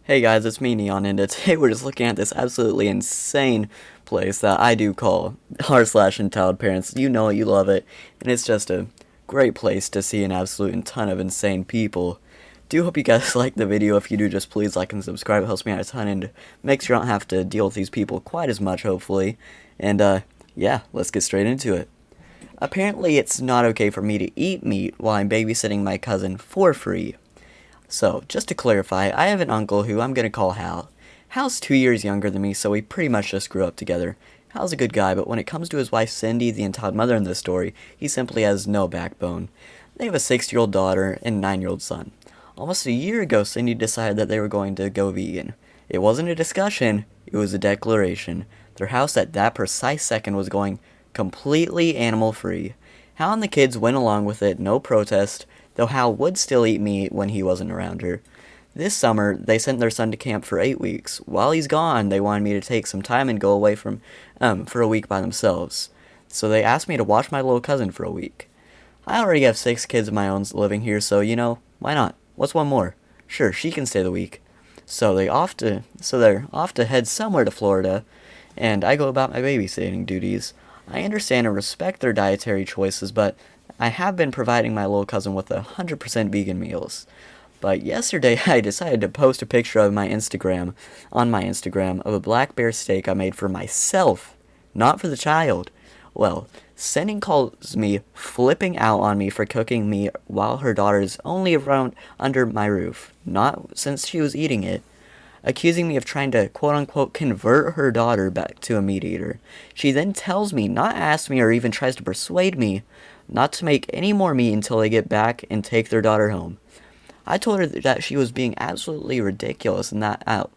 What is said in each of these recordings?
Hey guys, it's me Neon, and today we're just looking at this absolutely insane place that I do call r/entitled parents. You know it, you love it, and it's just a great place to see an absolute ton of insane people. Do hope you guys like the video. If you do, just please like and subscribe. It helps me out a ton and makes sure I don't have to deal with these people quite as much, hopefully. And yeah, let's get straight into it. Apparently, it's not okay for me to eat meat while I'm babysitting my cousin for free. So, just to clarify, I have an uncle who I'm going to call Hal. Hal's 2 years younger than me, so we pretty much just grew up together. Hal's a good guy, but when it comes to his wife Cindy, the entitled mother in this story, he simply has no backbone. They have a 6-year-old daughter and a 9-year-old son. Almost a year ago, Cindy decided that they were going to go vegan. It wasn't a discussion, it was a declaration. Their house at that precise second was going completely animal free. Hal and the kids went along with it, no protest, though Hal would still eat meat when he wasn't around her. This summer, they sent their son to camp for 8 weeks. While he's gone, they wanted me to take some time and go away for a week by themselves. So they asked me to watch my little cousin for a week. I already have 6 kids of my own living here, so why not? What's one more? Sure, she can stay the week. They're off to head somewhere to Florida, and I go about my babysitting duties. I understand and respect their dietary choices, but I have been providing my little cousin with 100% vegan meals. But yesterday I decided to post a picture of on my Instagram, of a black bear steak I made for myself, not for the child. Well, Senning calls me flipping out on me for cooking me while her daughter is only around under my roof, not since she was eating it, accusing me of trying to quote-unquote convert her daughter back to a meat eater. She then tells me, not ask me or even tries to persuade me, not to make any more meat until they get back and take their daughter home. I told her that she was being absolutely ridiculous and that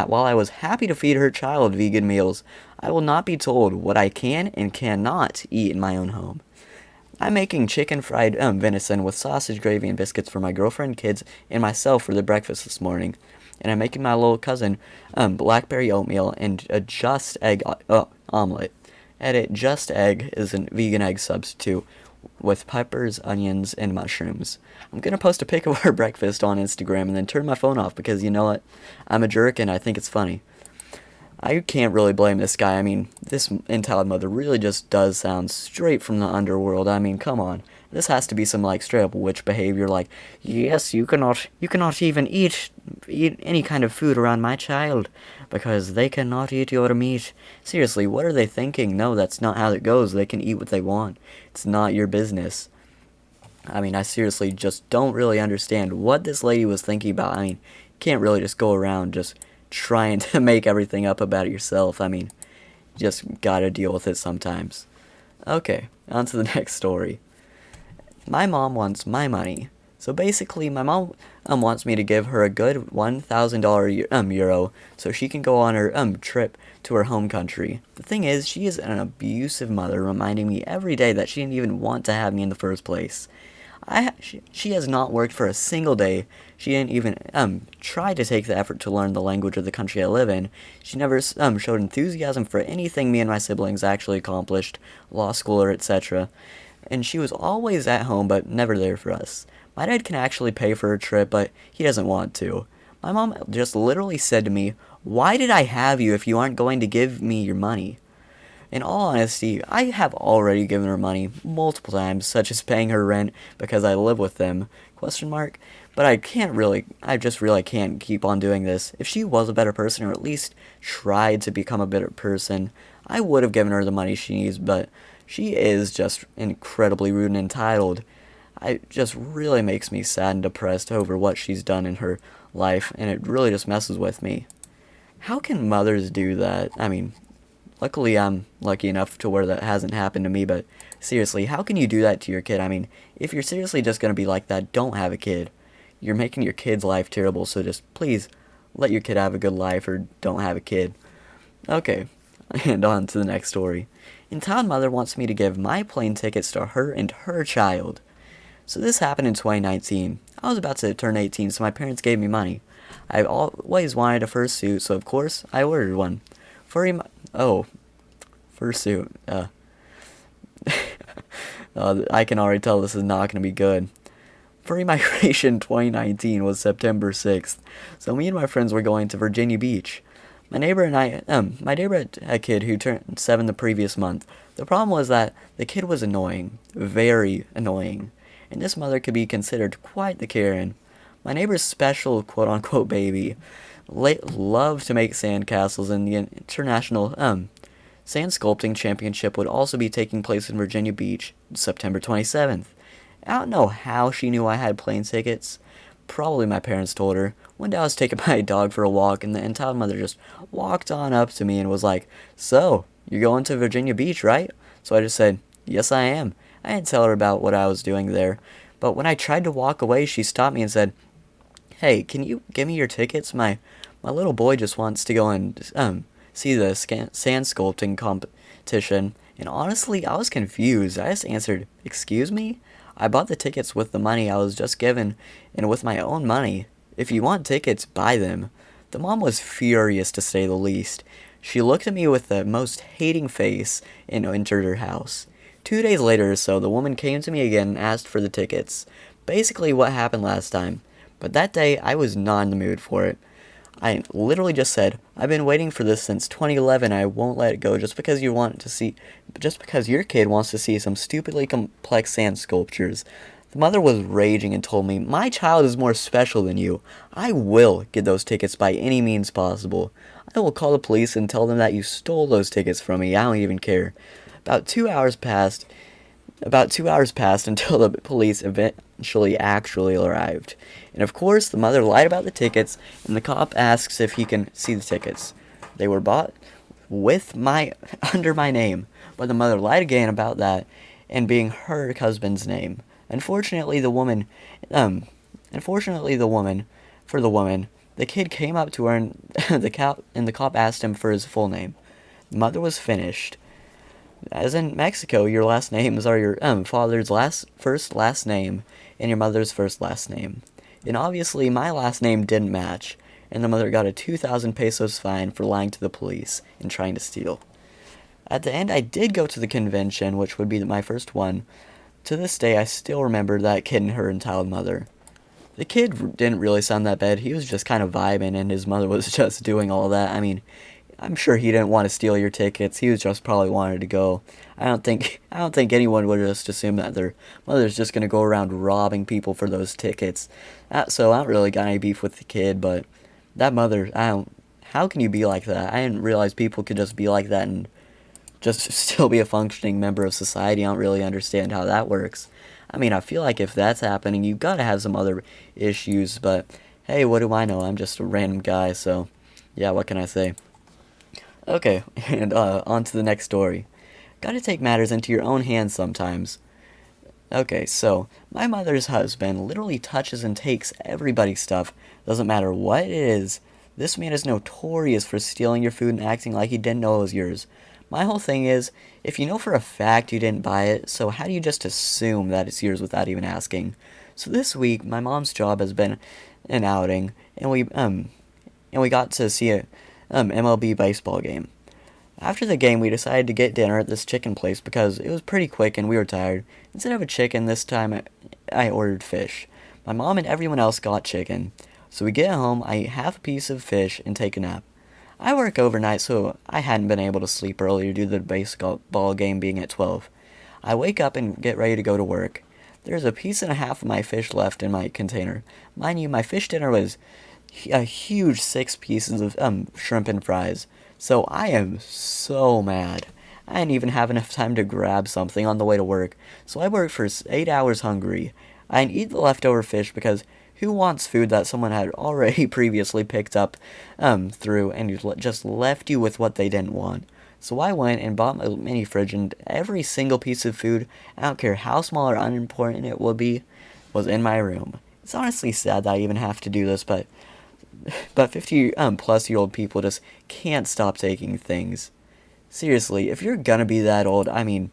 while I was happy to feed her child vegan meals, I will not be told what I can and cannot eat in my own home. I'm making chicken fried venison with sausage gravy and biscuits for my girlfriend, kids, and myself for the breakfast this morning. And I'm making my little cousin blackberry oatmeal and a Just Egg omelet. Edit, Just Egg is a vegan egg substitute with peppers, onions, and mushrooms. I'm going to post a pic of our breakfast on Instagram and then turn my phone off because you know what? I'm a jerk and I think it's funny. I can't really blame this guy. I mean, this entitled mother really just does sound straight from the underworld. I mean, come on. This has to be some like straight up witch behavior like, yes, you cannot even eat any kind of food around my child because they cannot eat your meat. Seriously, what are they thinking? No, that's not how it goes. They can eat what they want. It's not your business. I mean, I seriously just don't really understand what this lady was thinking about. I mean, you can't really just go around just trying to make everything up about it yourself. I mean, you just gotta deal with it sometimes. Okay, on to the next story. My mom wants my money. So basically, my mom wants me to give her a good $1,000 euro so she can go on her trip to her home country. The thing is, she is an abusive mother, reminding me every day that she didn't even want to have me in the first place. She has not worked for a single day. She didn't even try to take the effort to learn the language of the country I live in. She never showed enthusiasm for anything me and my siblings actually accomplished, law school or etc. And she was always at home but never there for us. My dad can actually pay for her trip, but he doesn't want to. My mom just literally said to me, "Why did I have you if you aren't going to give me your money?" In all honesty, I have already given her money multiple times, such as paying her rent because I live with them, question mark. But I just really can't keep on doing this. If she was a better person, or at least tried to become a better person, I would have given her the money she needs, but she is just incredibly rude and entitled. It just really makes me sad and depressed over what she's done in her life, and it really just messes with me. How can mothers do that? I mean, luckily, I'm lucky enough to where that hasn't happened to me, but seriously, how can you do that to your kid? I mean, if you're seriously just going to be like that, don't have a kid. You're making your kid's life terrible, so just please let your kid have a good life or don't have a kid. Okay, and on to the next story. Entitled mother wants me to give my plane tickets to her and her child. So this happened in 2019. I was about to turn 18, so my parents gave me money. I've always wanted a fursuit, so of course I ordered one. Oh, fursuit. I can already tell this is not going to be good. Pre-migration 2019 was September 6th, so me and my friends were going to Virginia Beach. My neighbor had a kid who turned 7 the previous month. The problem was that the kid was annoying, very annoying, and this mother could be considered quite the Karen. My neighbor's special quote-unquote baby loved to make sandcastles, and the international sand sculpting championship would also be taking place in Virginia Beach, September 27th. I don't know how she knew I had plane tickets. Probably my parents told her. One day I was taking my dog for a walk, and the entitled mother just walked on up to me and was like, "So, you're going to Virginia Beach, right?" So I just said, "Yes, I am." I didn't tell her about what I was doing there. But when I tried to walk away, she stopped me and said, "Hey, can you give me your tickets? My little boy just wants to go and see the sand sculpting competition." And honestly, I was confused. I just answered, "Excuse me?" I bought the tickets with the money I was just given and with my own money. If you want tickets, buy them. The mom was furious, to say the least. She looked at me with the most hating face and entered her house. 2 days later or so, the woman came to me again and asked for the tickets. Basically what happened last time. But that day, I was not in the mood for it. I literally just said, "I've been waiting for this since 2011. I won't let it go just because just because your kid wants to see some stupidly complex sand sculptures." The mother was raging and told me, "My child is more special than you. I will get those tickets by any means possible. I will call the police and tell them that you stole those tickets from me. I don't even care." About 2 hours passed. About 2 hours passed until the police eventually actually arrived. And of course, the mother lied about the tickets, and the cop asks if he can see the tickets. They were bought with under my name, but the mother lied again about that and being her husband's name. Unfortunately, for the woman, the kid came up to her and the cop asked him for his full name. The mother was finished. As in Mexico, your last names are your father's first last name and your mother's first last name. And obviously, my last name didn't match, and the mother got a 2,000 pesos fine for lying to the police and trying to steal. At the end, I did go to the convention, which would be my first one. To this day, I still remember that kid and her entitled mother. The kid didn't really sound that bad. He was just kind of vibing, and his mother was just doing all that. I mean, I'm sure he didn't want to steal your tickets. He was just probably wanted to go. I don't think anyone would just assume that their mother's just gonna go around robbing people for those tickets. So I don't really got any beef with the kid, but that mother, I don't. How can you be like that? I didn't realize people could just be like that and just still be a functioning member of society. I don't really understand how that works. I mean, I feel like if that's happening, you've got to have some other issues. But hey, what do I know? I'm just a random guy, so yeah, what can I say? Okay, and on to the next story. Gotta take matters into your own hands sometimes. Okay, so, my mother's husband literally touches and takes everybody's stuff. Doesn't matter what it is. This man is notorious for stealing your food and acting like he didn't know it was yours. My whole thing is, if you know for a fact you didn't buy it, so how do you just assume that it's yours without even asking? So this week, my mom's job has been an outing, and we got to see a MLB baseball game. After the game, we decided to get dinner at this chicken place because it was pretty quick and we were tired. Instead of a chicken, this time I ordered fish. My mom and everyone else got chicken. So we get home, I eat half a piece of fish, and take a nap. I work overnight, so I hadn't been able to sleep earlier due to the baseball game being at 12. I wake up and get ready to go to work. There's a piece and a half of my fish left in my container. Mind you, my fish dinner was a huge 6 pieces of shrimp and fries. So I am so mad. I didn't even have enough time to grab something on the way to work. So I worked for 8 hours hungry. I didn't eat the leftover fish because who wants food that someone had already previously picked up through and just left you with what they didn't want? So I went and bought my mini fridge, and every single piece of food, I don't care how small or unimportant it would be, was in my room. It's honestly sad that I even have to do this, but 50 plus year old people just can't stop taking things. Seriously, if you're gonna be that old, I mean,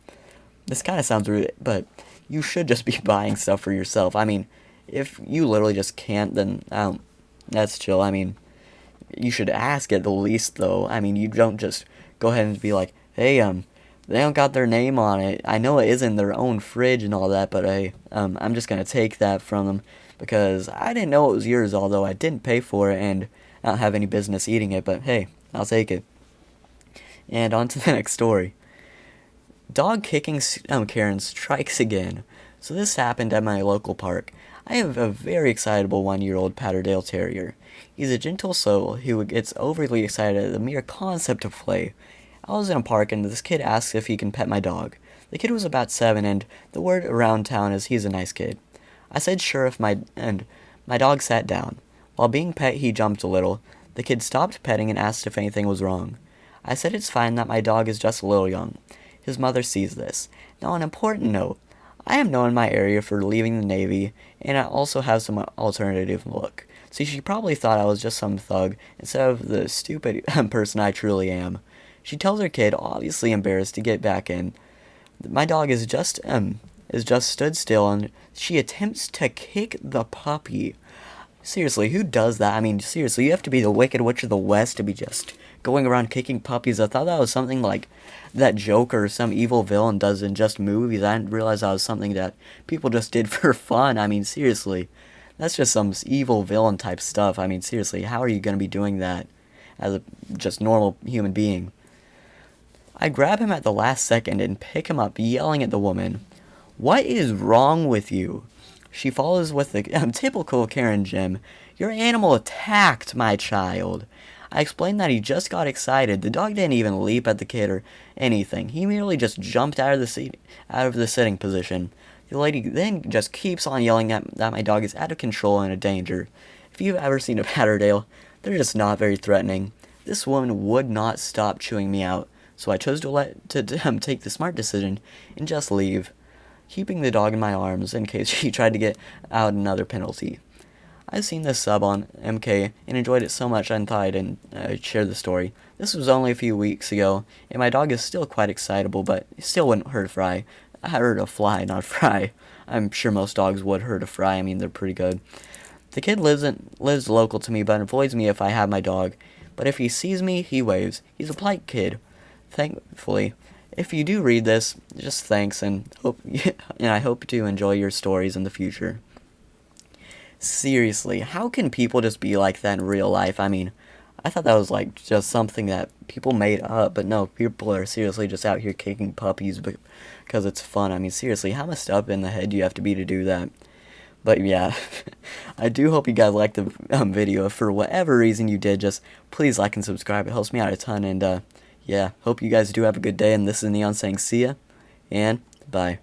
this kind of sounds rude, but you should just be buying stuff for yourself. I mean, if you literally just can't, then that's chill. I mean, you should ask at the least, though. I mean, you don't just go ahead and be like, "Hey, They don't got their name on it. I know it isn't their own fridge and all that, but hey, I'm just gonna take that from them because I didn't know it was yours, although I didn't pay for it and I don't have any business eating it, but hey, I'll take it. And on to the next story. Dog kicking Karen strikes again. So this happened at my local park. I have a very excitable 1-year-old Patterdale Terrier. He's a gentle soul who gets overly excited at the mere concept of play. I was in a park and this kid asks if he can pet my dog. The kid was about 7 and the word around town is he's a nice kid. I said sure if my dog sat down. While being pet he jumped a little. The kid stopped petting and asked if anything was wrong. I said it's fine that my dog is just a little young. His mother sees this. Now an important note. I am known in my area for leaving the Navy, and I also have some alternative look. See, she probably thought I was just some thug, instead of the stupid person I truly am. She tells her kid, obviously embarrassed, to get back in. My dog is just stood still, and she attempts to kick the puppy. Seriously, who does that? I mean, seriously, you have to be the Wicked Witch of the West to be just going around kicking puppies. I thought that was something like that Joker or some evil villain does in just movies. I didn't realize that was something that people just did for fun. I mean, seriously, that's just some evil villain type stuff. I mean, seriously, how are you going to be doing that as a just normal human being? I grab him at the last second and pick him up, yelling at the woman, "What is wrong with you?" She follows with the typical Karen Jim. "Your animal attacked my child." I explained that he just got excited. The dog didn't even leap at the kid or anything. He merely just jumped out of the sitting position. The lady then just keeps on yelling that my dog is out of control and a danger. If you've ever seen a Patterdale, they're just not very threatening. This woman would not stop chewing me out, so I chose to take the smart decision and just leave, keeping the dog in my arms in case she tried to get out another penalty. I've seen this sub on MK and enjoyed it so much I thought I'd share the story. This was only a few weeks ago, and my dog is still quite excitable, but it still wouldn't hurt a fly. I hurt a fly, not a fry. I'm sure most dogs would hurt a fry. I mean, they're pretty good. The kid lives local to me, but avoids me if I have my dog. But if he sees me, he waves. He's a polite kid. Thankfully, if you do read this, just thanks and I hope to enjoy your stories in the future. Seriously, how can people just be like that in real life? I mean, I thought that was like just something that people made up, but no, people are seriously just out here kicking puppies because it's fun. I mean, seriously, how messed up in the head do you have to be to do that? But yeah, I do hope you guys liked the video. If for whatever reason you did, just please like and subscribe. It helps me out a ton, and yeah, hope you guys do have a good day, and this is Neon saying see ya, and bye.